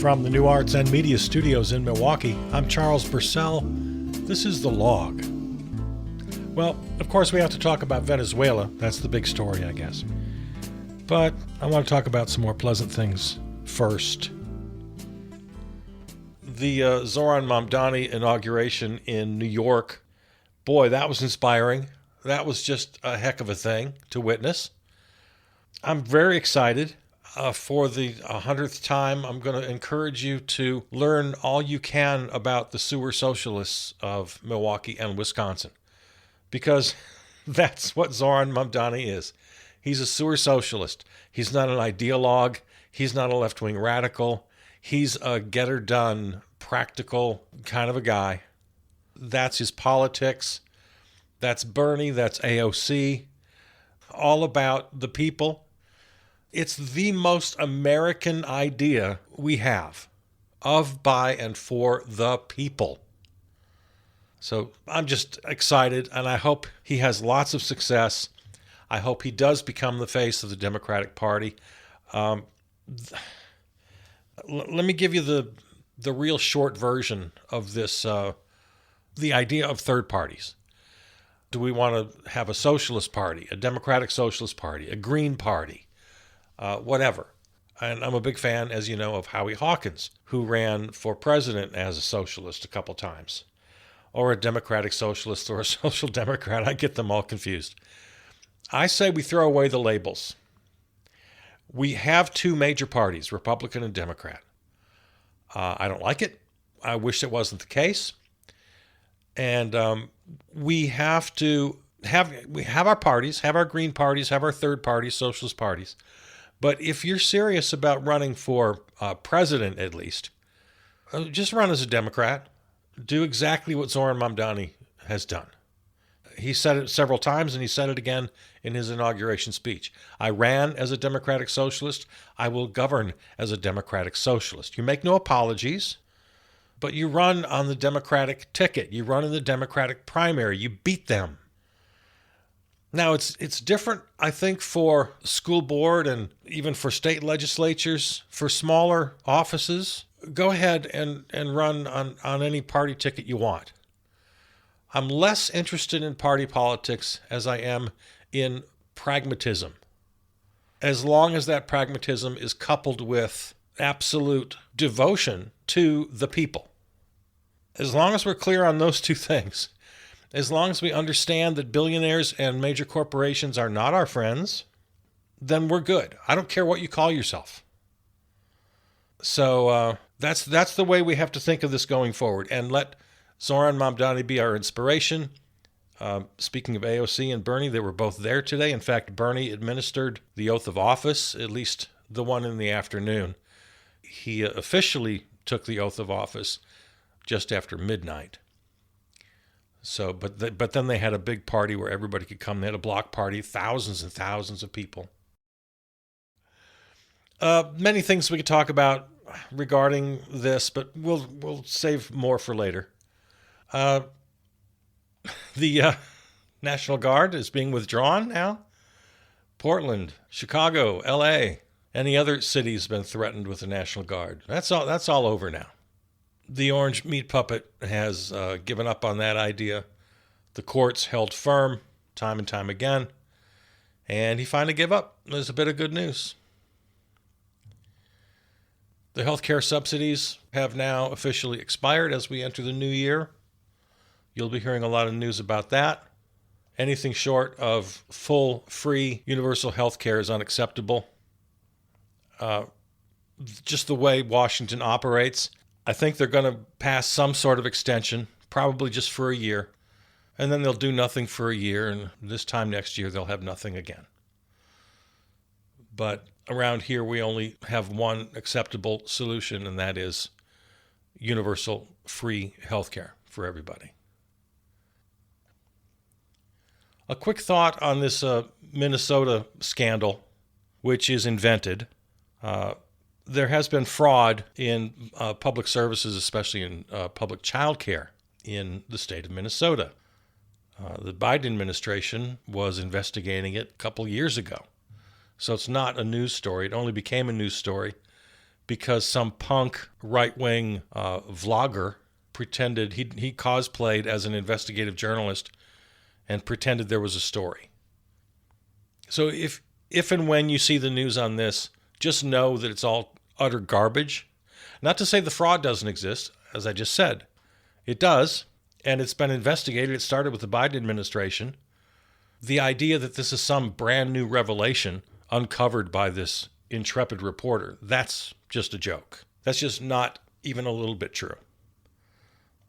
From the New Arts and Media Studios in Milwaukee, I'm Charles Purcell. This is The Log. Well, of course, we have to talk about Venezuela. That's the big story, I guess. But I want to talk about some more pleasant things first. The Zoran Mamdani inauguration in New York, boy, that was inspiring. That was just a heck of a thing to witness. I'm very excited. For the 100th time, I'm going to encourage you to learn all you can about the sewer socialists of Milwaukee and Wisconsin, because that's what Zoran Mamdani is. He's a sewer socialist. He's not an ideologue. He's not a left-wing radical. He's a get-her-done, practical kind of a guy. That's his politics. That's Bernie. That's AOC. All about the people. It's the most American idea we have, of, by, and for the people. So I'm just excited, and I hope he has lots of success. I hope he does become the face of the Democratic Party. Let me give you the real short version of this, the idea of third parties. Do we want to have a socialist party, a Democratic Socialist Party, a Green Party? Whatever. And I'm a big fan, as you know, of Howie Hawkins, who ran for president as a socialist a couple times. Or a Democratic Socialist or a Social Democrat. I get them all confused. I say we throw away the labels. We have two major parties, Republican and Democrat. I don't like it. I wish it wasn't the case. And we have to have our parties, have our Green parties, have our third parties, socialist parties. But if you're serious about running for president, at least, just run as a Democrat. Do exactly what Zoran Mamdani has done. He said it several times, and he said it again in his inauguration speech. I ran as a Democratic Socialist. I will govern as a Democratic Socialist. You make no apologies, but you run on the Democratic ticket. You run in the Democratic primary. You beat them. Now, it's different, I think, for school board and even for state legislatures. For smaller offices, go ahead and run on any party ticket you want. I'm less interested in party politics as I am in pragmatism, as long as that pragmatism is coupled with absolute devotion to the people. As long as we're clear on those two things, as long as we understand that billionaires and major corporations are not our friends, then we're good. I don't care what you call yourself. So that's the way we have to think of this going forward, and let Zoran Mamdani be our inspiration. Speaking of AOC and Bernie, they were both there today. In fact, Bernie administered the oath of office, at least the one in the afternoon. He officially took the oath of office just after midnight. So, but then they had a big party where everybody could come. They had a block party, thousands and thousands of people. Many things we could talk about regarding this, but we'll save more for later. The National Guard is being withdrawn now. Portland, Chicago, L.A., any other city has been threatened with the National Guard. That's all over now. The orange meat puppet has given up on that idea. The courts held firm time and time again, and he finally gave up. There's a bit of good news. The healthcare subsidies have now officially expired as we enter the new year. You'll be hearing a lot of news about that. Anything short of full, free, universal healthcare is unacceptable. Just the way Washington operates, I think they're going to pass some sort of extension, probably just for a year, and then they'll do nothing for a year, and this time next year they'll have nothing again. But around here we only have one acceptable solution, and that is universal free healthcare for everybody. A quick thought on this Minnesota scandal, which is invented. There has been fraud in public services, especially in public child care in the state of Minnesota. The Biden administration was investigating it a couple years ago. So it's not a news story. It only became a news story because some punk right-wing vlogger pretended he cosplayed as an investigative journalist and pretended there was a story. So if and when you see the news on this, just know that it's all utter garbage. Not to say the fraud doesn't exist, as I just said. It does, and it's been investigated. It started with the Biden administration. The idea that this is some brand new revelation uncovered by this intrepid reporter, that's just a joke. That's just not even a little bit true.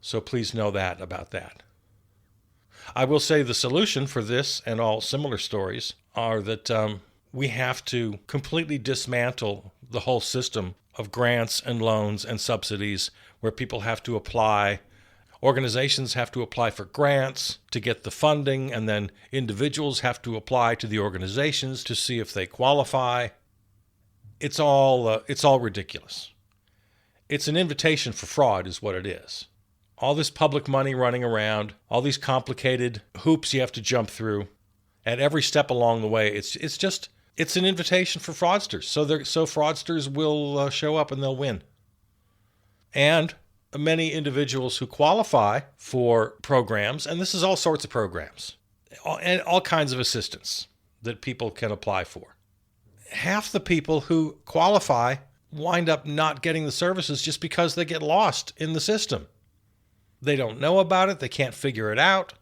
So please know that about that. I will say the solution for this and all similar stories are that we have to completely dismantle the whole system of grants and loans and subsidies where people have to apply. Organizations have to apply for grants to get the funding, and then individuals have to apply to the organizations to see if they qualify. It's all ridiculous. It's an invitation for fraud is what it is. All this public money running around, all these complicated hoops you have to jump through at every step along the way. It's an invitation for fraudsters. So fraudsters will show up and they'll win. And many individuals who qualify for programs, and this is all sorts of programs, and all kinds of assistance that people can apply for. Half the people who qualify wind up not getting the services just because they get lost in the system. They don't know about it. They can't figure it out.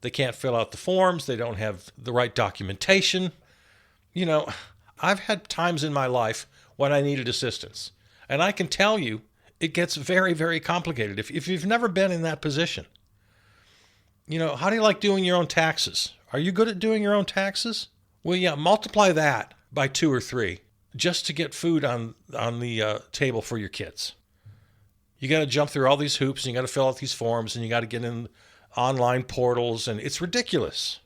They can't fill out the forms. They don't have the right documentation. You know, I've had times in my life when I needed assistance. And I can tell you, it gets very, very complicated. If you've never been in that position, you know, how do you like doing your own taxes? Are you good at doing your own taxes? Well, yeah, multiply that by 2 or 3 just to get food on the table for your kids. You got to jump through all these hoops, and you got to fill out these forms, and you got to get in online portals, and it's ridiculous.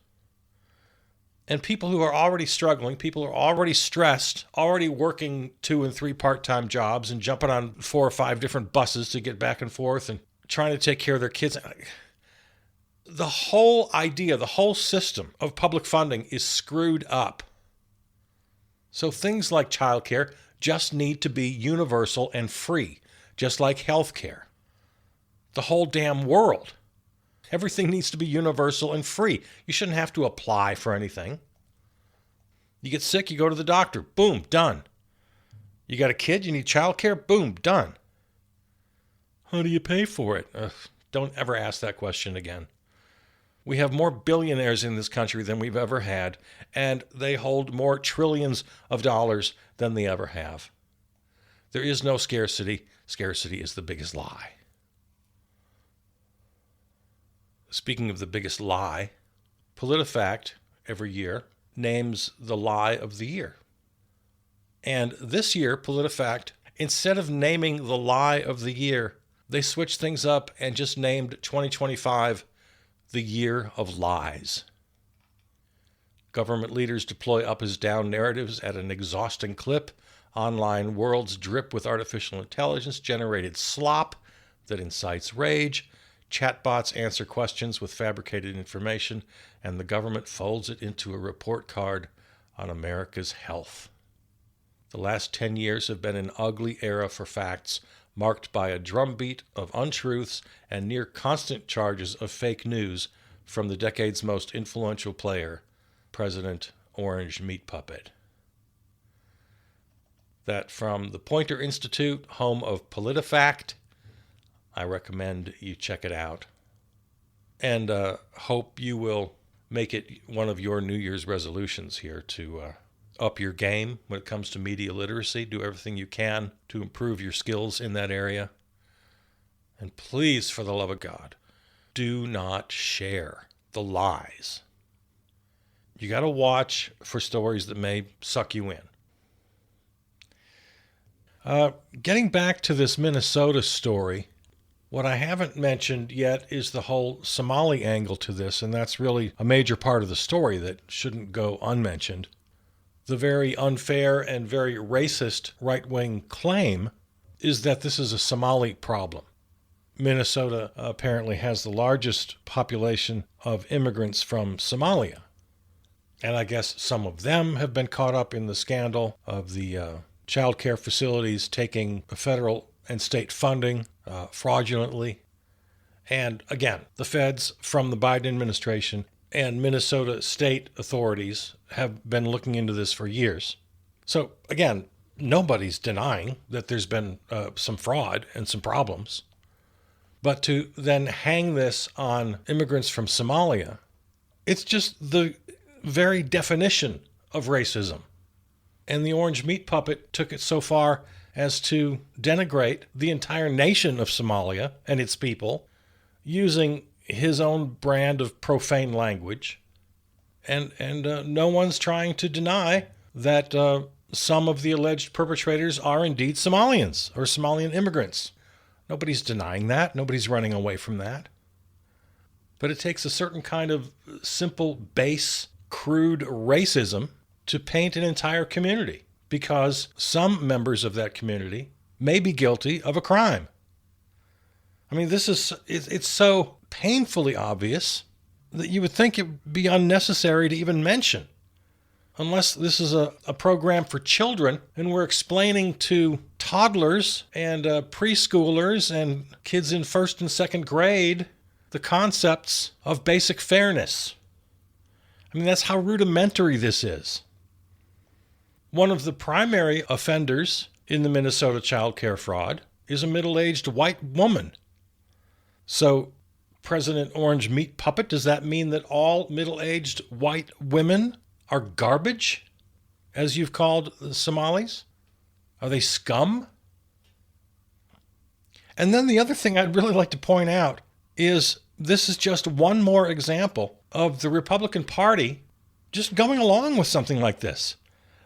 And people who are already struggling, people who are already stressed, already working 2 and 3 part-time jobs and jumping on 4 or 5 different buses to get back and forth and trying to take care of their kids. The whole idea, the whole system of public funding is screwed up. So things like childcare just need to be universal and free, just like healthcare. The whole damn world. Everything needs to be universal and free. You shouldn't have to apply for anything. You get sick, you go to the doctor. Boom, done. You got a kid, you need childcare. Boom, done. How do you pay for it? Don't ever ask that question again. We have more billionaires in this country than we've ever had, and they hold more trillions of dollars than they ever have. There is no scarcity. Scarcity is the biggest lie. Speaking of the biggest lie, PolitiFact every year names the lie of the year. And this year, PolitiFact, instead of naming the lie of the year, they switched things up and just named 2025 the year of lies. Government leaders deploy up as down narratives at an exhausting clip. Online worlds drip with artificial intelligence generated slop that incites rage. Chatbots answer questions with fabricated information, and the government folds it into a report card on America's health. The last 10 years have been an ugly era for facts, marked by a drumbeat of untruths and near constant charges of fake news from the decade's most influential player, President Orange Meat Puppet. That from the Poynter Institute, home of PolitiFact, I recommend you check it out. And hope you will make it one of your New Year's resolutions here to up your game when it comes to media literacy. Do everything you can to improve your skills in that area. And please, for the love of God, do not share the lies. You got to watch for stories that may suck you in. Getting back to this Minnesota story, what I haven't mentioned yet is the whole Somali angle to this, and that's really a major part of the story that shouldn't go unmentioned. The very unfair and very racist right-wing claim is that this is a Somali problem. Minnesota apparently has the largest population of immigrants from Somalia. And I guess some of them have been caught up in the scandal of the child care facilities taking federal and state funding fraudulently. And again, the feds from the Biden administration and Minnesota state authorities have been looking into this for years. So again, nobody's denying that there's been some fraud and some problems. But to then hang this on immigrants from Somalia, it's just the very definition of racism. And the orange meat puppet took it so far as to denigrate the entire nation of Somalia and its people using his own brand of profane language. And no one's trying to deny that some of the alleged perpetrators are indeed Somalians or Somalian immigrants. Nobody's denying that. Nobody's running away from that. But it takes a certain kind of simple, base, crude racism to paint an entire community, because some members of that community may be guilty of a crime. I mean, it's so painfully obvious that you would think it would be unnecessary to even mention, unless this is a program for children and we're explaining to toddlers and preschoolers and kids in first and second grade the concepts of basic fairness. I mean, that's how rudimentary this is. One of the primary offenders in the Minnesota child care fraud is a middle-aged white woman. So, President Orange Meat Puppet, does that mean that all middle-aged white women are garbage, as you've called the Somalis? Are they scum? And then the other thing I'd really like to point out is this is just one more example of the Republican Party just going along with something like this.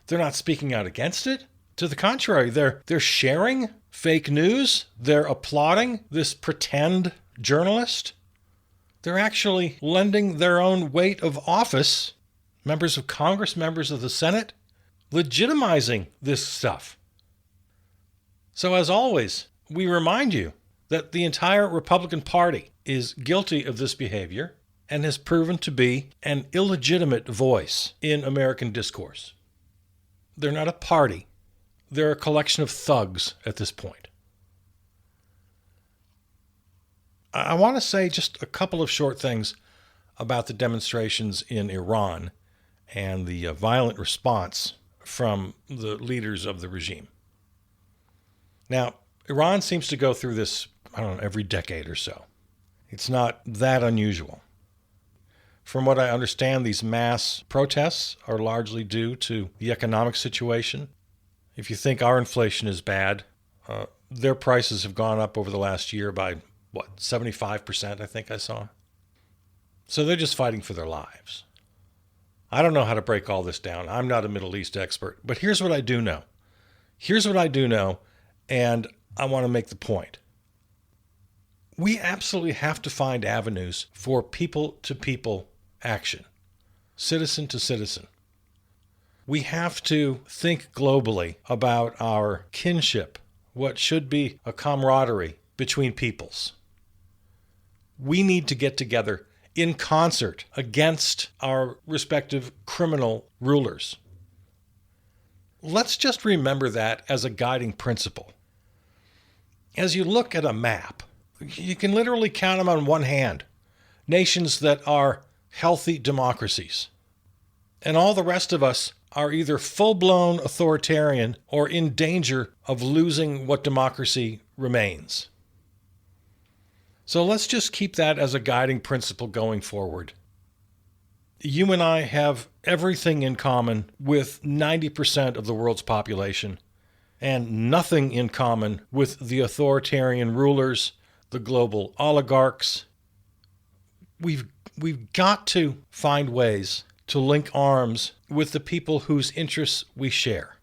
They're not speaking out against it. To the contrary, they're sharing fake news. They're applauding this pretend journalist. They're actually lending their own weight of office, members of Congress, members of the Senate, legitimizing this stuff. So as always, we remind you that the entire Republican Party is guilty of this behavior and has proven to be an illegitimate voice in American discourse. They're not a party. They're a collection of thugs at this point. I want to say just a couple of short things about the demonstrations in Iran and the violent response from the leaders of the regime. Now, Iran seems to go through this, every decade or so. It's not that unusual. From what I understand, these mass protests are largely due to the economic situation. If you think our inflation is bad, their prices have gone up over the last year by, 75%, I think I saw. So they're just fighting for their lives. I don't know how to break all this down. I'm not a Middle East expert, but here's what I do know. And I want to make the point. We absolutely have to find avenues for people-to-people action, citizen to citizen. We have to think globally about our kinship, what should be a camaraderie between peoples. We need to get together in concert against our respective criminal rulers. Let's just remember that as a guiding principle. As you look at a map, you can literally count them on one hand, nations that are healthy democracies. And all the rest of us are either full-blown authoritarian or in danger of losing what democracy remains. So let's just keep that as a guiding principle going forward. You and I have everything in common with 90% of the world's population, and nothing in common with the authoritarian rulers, the global oligarchs. We've got to find ways to link arms with the people whose interests we share.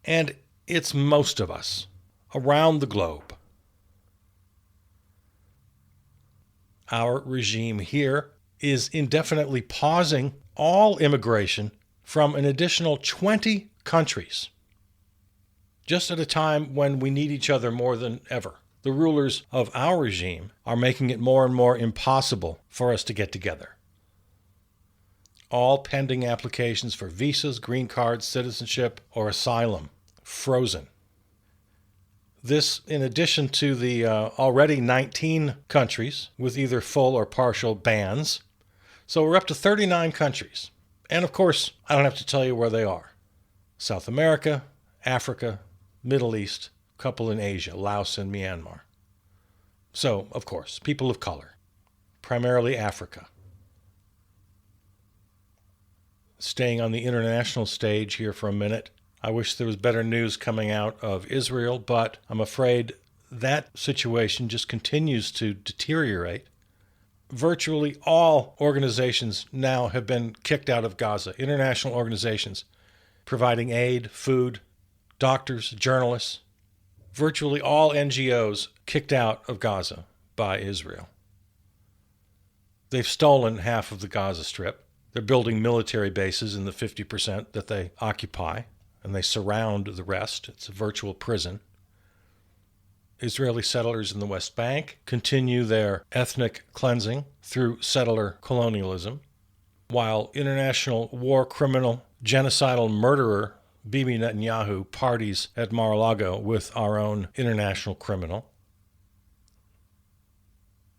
And it's most of us around the globe. Our regime here is indefinitely pausing all immigration from an additional 20 countries, just at a time when we need each other more than ever. The rulers of our regime are making it more and more impossible for us to get together. all pending applications for visas, green cards, citizenship, or asylum frozen. This, in addition to the already 19 countries with either full or partial bans. So we're up to 39 countries. And of course, I don't have to tell you where they are. South America, Africa, Middle East, a couple in Asia, Laos and Myanmar. So, of course, people of color, primarily Africa. Staying on the international stage here for a minute, I wish there was better news coming out of Israel, but I'm afraid that situation just continues to deteriorate. Virtually all organizations now have been kicked out of Gaza, international organizations providing aid, food, doctors, journalists. Virtually all NGOs kicked out of Gaza by Israel. They've stolen half of the Gaza Strip. They're building military bases in the 50% that they occupy, and they surround the rest. It's a virtual prison. Israeli settlers in the West Bank continue their ethnic cleansing through settler colonialism, while international war criminal, genocidal murderer Bibi Netanyahu parties at Mar-a-Lago with our own international criminal.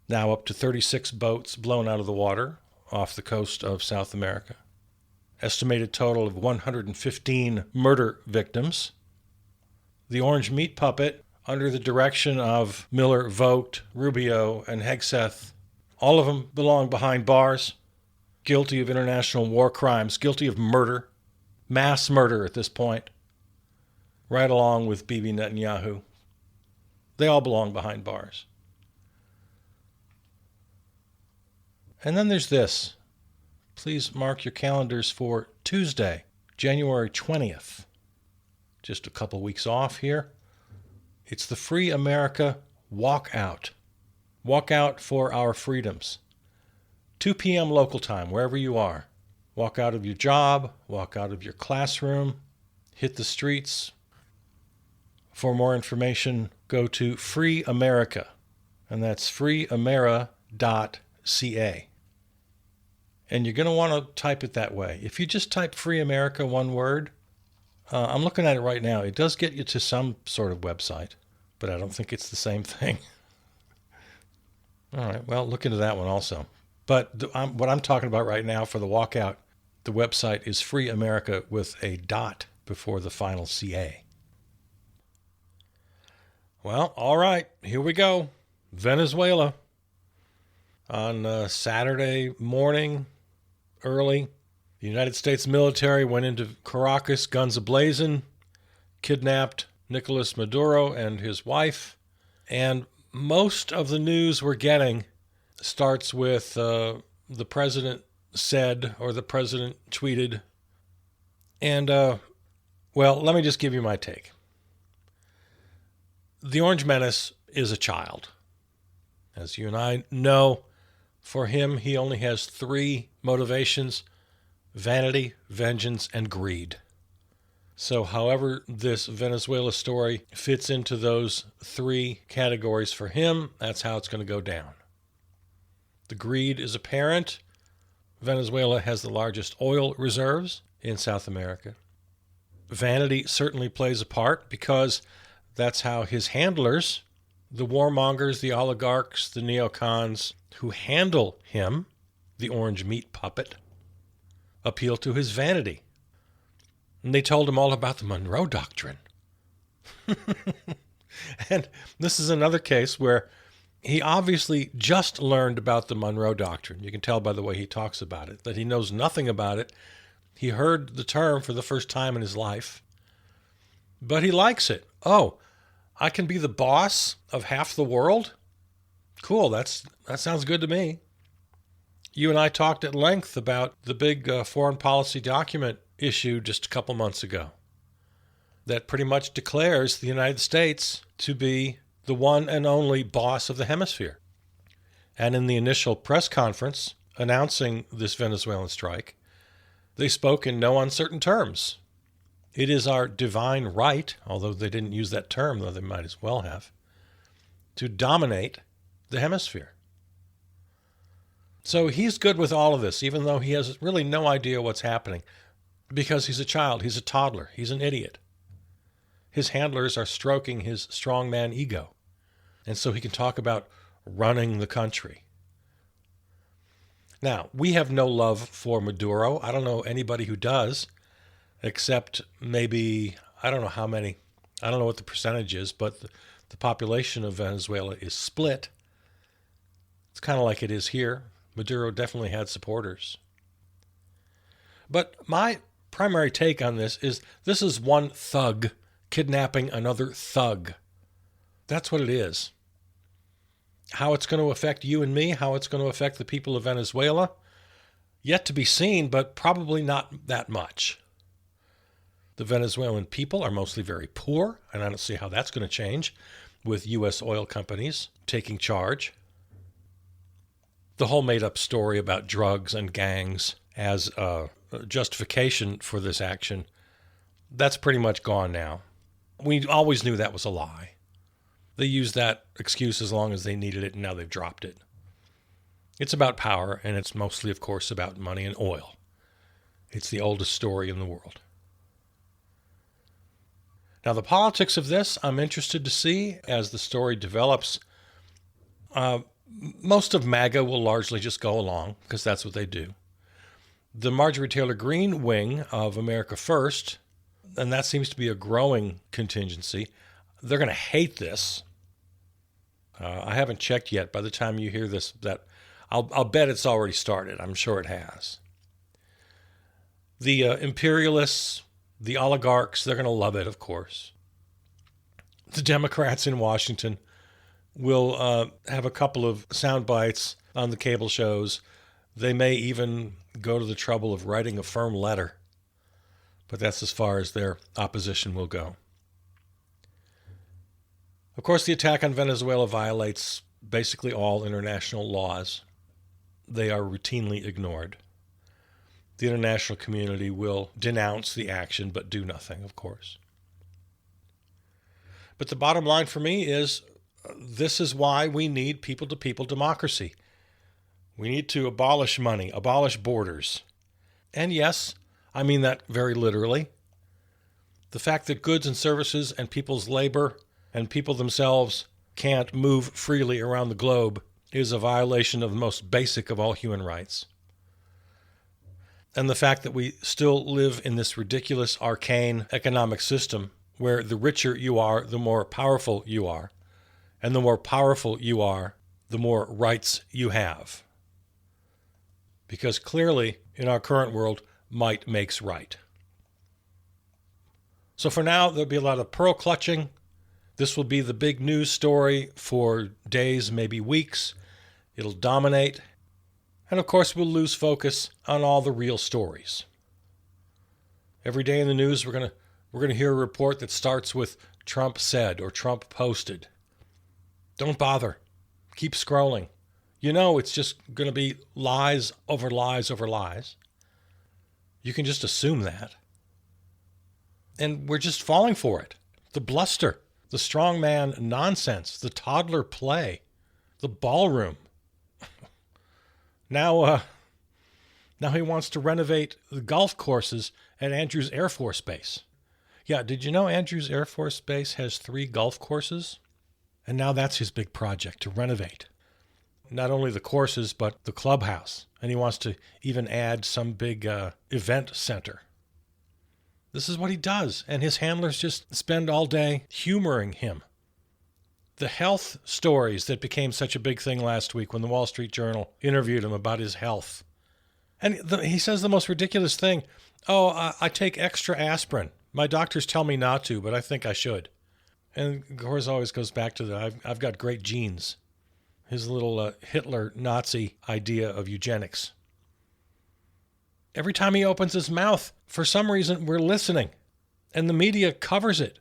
Now up to 36 boats blown out of the water off the coast of South America. Estimated total of 115 murder victims. The orange meat puppet, under the direction of Miller, Vogt, Rubio, and Hegseth, all of them belong behind bars, guilty of international war crimes, guilty of murder, mass murder at this point, right along with Bibi Netanyahu. They all belong behind bars. And then there's this. Please mark your calendars for Tuesday, January 20th. Just a couple weeks off here. It's the Free America Walkout. Walkout for our freedoms. 2 p.m. local time, wherever you are. Walk out of your job, walk out of your classroom, hit the streets. For more information, go to Free America, and that's freeamera.ca. And you're going to want to type it that way. If you just type Free America, one word, I'm looking at it right now. It does get you to some sort of website, but I don't think it's the same thing. All right, well, look into that one also. But what I'm talking about right now for the walkout, the website is Free America with a dot before the final CA. Well, all right, here we go. Venezuela. On Saturday morning, early, the United States military went into Caracas, guns ablazing, kidnapped Nicolas Maduro and his wife. And most of the news we're getting starts with the president said or the president tweeted. And, well, let me just give you my take. The Orange Menace is a child. As you and I know, for him, he only has 3 motivations: vanity, vengeance, and greed. So however this Venezuela story fits into those 3 categories for him, that's how it's going to go down. The greed is apparent. Venezuela has the largest oil reserves in South America. Vanity certainly plays a part because that's how his handlers, the warmongers, the oligarchs, the neocons who handle him, the orange meat puppet, appeal to his vanity. And they told him all about the Monroe Doctrine. And this is another case where he obviously just learned about the Monroe Doctrine. You can tell by the way he talks about it, that he knows nothing about it. He heard the term for the first time in his life, but he likes it. Oh, I can be the boss of half the world? Cool, that sounds good to me. You and I talked at length about the big foreign policy document issued just a couple months ago that pretty much declares the United States to be the one and only boss of the hemisphere. And in the initial press conference announcing this Venezuelan strike, they spoke in no uncertain terms. It is our divine right, although they didn't use that term, though they might as well have, to dominate the hemisphere. So he's good with all of this, even though he has really no idea what's happening, because he's a child, he's a toddler, he's an idiot. His handlers are stroking his strongman ego, and so he can talk about running the country. Now, we have no love for Maduro. I don't know anybody who does, except maybe, I don't know how many, I don't know what the percentage is, but the population of Venezuela is split. It's kind of like it is here. Maduro definitely had supporters. But my primary take on this is one thug kidnapping another thug. That's what it is. How it's going to affect you and me, how it's going to affect the people of Venezuela, yet to be seen, but probably not that much. The Venezuelan people are mostly very poor, and I don't see how that's going to change with U.S. oil companies taking charge. The whole made-up story about drugs and gangs as a justification for this action, that's pretty much gone now. We always knew that was a lie. They used that excuse as long as they needed it, and now they've dropped it. It's about power, and it's mostly, of course, about money and oil. It's the oldest story in the world. Now, the politics of this, I'm interested to see as the story develops. Most of MAGA will largely just go along, because that's what they do. The Marjorie Taylor Greene wing of America First, and that seems to be a growing contingency, they're going to hate this. I haven't checked yet. By the time you hear this, I'll bet it's already started. I'm sure it has. The imperialists, the oligarchs, they're going to love it, of course. The Democrats in Washington will have a couple of sound bites on the cable shows. They may even go to the trouble of writing a firm letter, but that's as far as their opposition will go. Of course, the attack on Venezuela violates basically all international laws. They are routinely ignored. The international community will denounce the action, but do nothing, of course. But the bottom line for me is this is why we need people-to-people democracy. We need to abolish money, abolish borders. And yes, I mean that very literally. The fact that goods and services and people's labor and people themselves can't move freely around the globe is a violation of the most basic of all human rights. And the fact that we still live in this ridiculous, arcane economic system where the richer you are, the more powerful you are. And the more powerful you are, the more rights you have. Because clearly, in our current world, might makes right. So for now, there'll be a lot of pearl clutching. This will be the big news story for days, maybe weeks. It'll dominate. And of course, we'll lose focus on all the real stories. Every day in the news, we're going to hear a report that starts with Trump said or Trump posted. Don't bother. Keep scrolling. You know it's just going to be lies over lies over lies. You can just assume that. And we're just falling for it. The bluster, the strongman nonsense, the toddler play, the ballroom. Now he wants to renovate the golf courses at Andrews Air Force Base. Yeah, did you know Andrews Air Force Base has 3 golf courses? And now that's his big project, to renovate. Not only the courses, but the clubhouse. And he wants to even add some big event center. This is what he does, and his handlers just spend all day humoring him. The health stories that became such a big thing last week when the Wall Street Journal interviewed him about his health. And he says the most ridiculous thing. Oh, I take extra aspirin. My doctors tell me not to, but I think I should. And of course, always goes back to I've got great genes. His little Hitler Nazi idea of eugenics. Every time he opens his mouth, for some reason, we're listening. And the media covers it.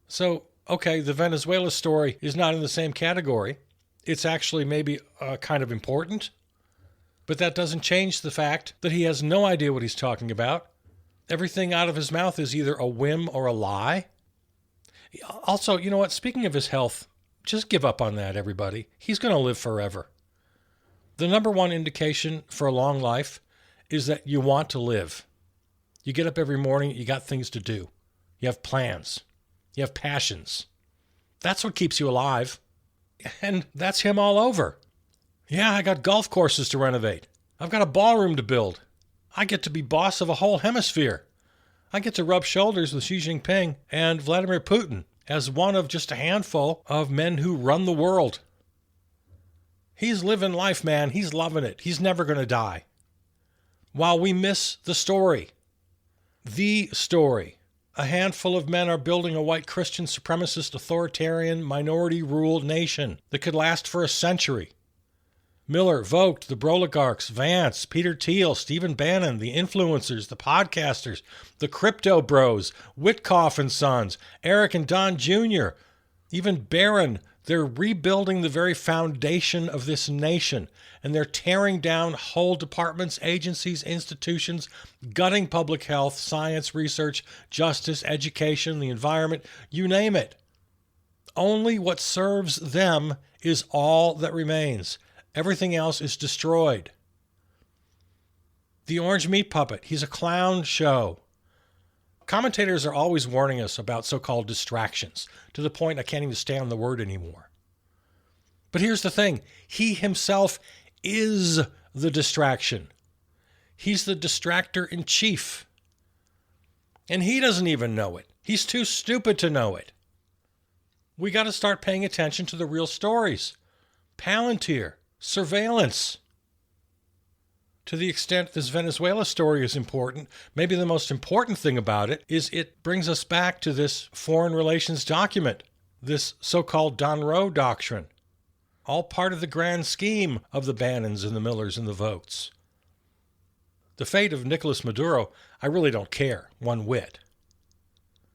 So, okay, the Venezuela story is not in the same category. It's actually maybe kind of important. But that doesn't change the fact that he has no idea what he's talking about. Everything out of his mouth is either a whim or a lie. Also, you know what? Speaking of his health, just give up on that, everybody. He's going to live forever. The number one indication for a long life is that you want to live. You get up every morning, you got things to do. You have plans. You have passions. That's what keeps you alive. And that's him all over. Yeah, I got golf courses to renovate. I've got a ballroom to build. I get to be boss of a whole hemisphere. I get to rub shoulders with Xi Jinping and Vladimir Putin as one of just a handful of men who run the world. He's living life, man. He's loving it. He's never going to die. While we miss the story. The story. A handful of men are building a white Christian supremacist authoritarian minority-ruled nation that could last for a century. Miller, Vogt, the Broligarchs, Vance, Peter Thiel, Stephen Bannon, the influencers, the podcasters, the crypto bros, Witkoff and Sons, Eric and Don Jr., even Barron. They're rebuilding the very foundation of this nation, and they're tearing down whole departments, agencies, institutions, gutting public health, science, research, justice, education, the environment, you name it. Only what serves them is all that remains. Everything else is destroyed. The orange meat puppet, he's a clown show. Commentators are always warning us about so-called distractions, to the point I can't even stand the word anymore. But here's the thing. He himself is the distraction. He's the distractor in chief. And he doesn't even know it. He's too stupid to know it. We got to start paying attention to the real stories. Palantir, surveillance. To the extent this Venezuela story is important, maybe the most important thing about it is it brings us back to this foreign relations document, this so-called Donroe Doctrine, all part of the grand scheme of the Bannons and the Millers and the Vogts. The fate of Nicolas Maduro, I really don't care one whit.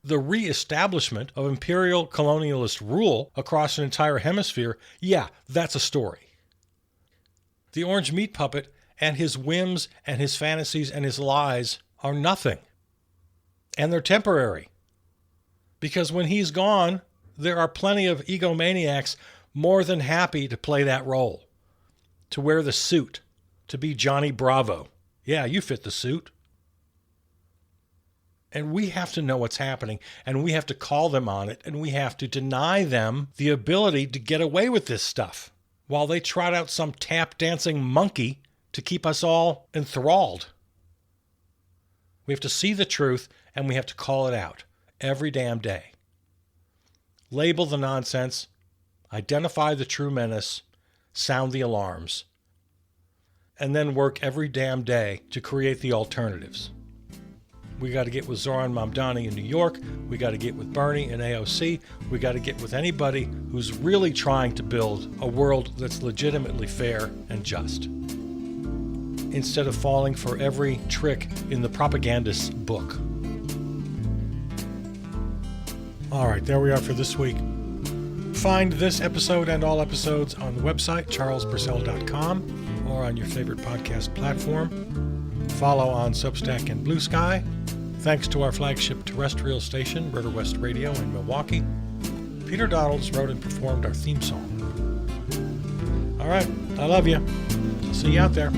The re-establishment of imperial colonialist rule across an entire hemisphere, yeah, that's a story. The orange meat puppet and his whims and his fantasies and his lies are nothing. And they're temporary. Because when he's gone, there are plenty of egomaniacs more than happy to play that role. To wear the suit. To be Johnny Bravo. Yeah, you fit the suit. And we have to know what's happening, and we have to call them on it, and we have to deny them the ability to get away with this stuff, while they trot out some tap-dancing monkey to keep us all enthralled. We have to see the truth, and we have to call it out every damn day. Label the nonsense, identify the true menace, sound the alarms, and then work every damn day to create the alternatives. We got to get with Zoran Mamdani in New York. We got to get with Bernie in AOC. We got to get with anybody who's really trying to build a world that's legitimately fair and just, instead of falling for every trick in the propagandist's book. All right, there we are for this week. Find this episode and all episodes on the website, charlespurcell.com, or on your favorite podcast platform. Follow on Substack and Blue Sky. Thanks to our flagship terrestrial station, River West Radio in Milwaukee. Peter Donalds wrote and performed our theme song. All right, I love you. See you out there.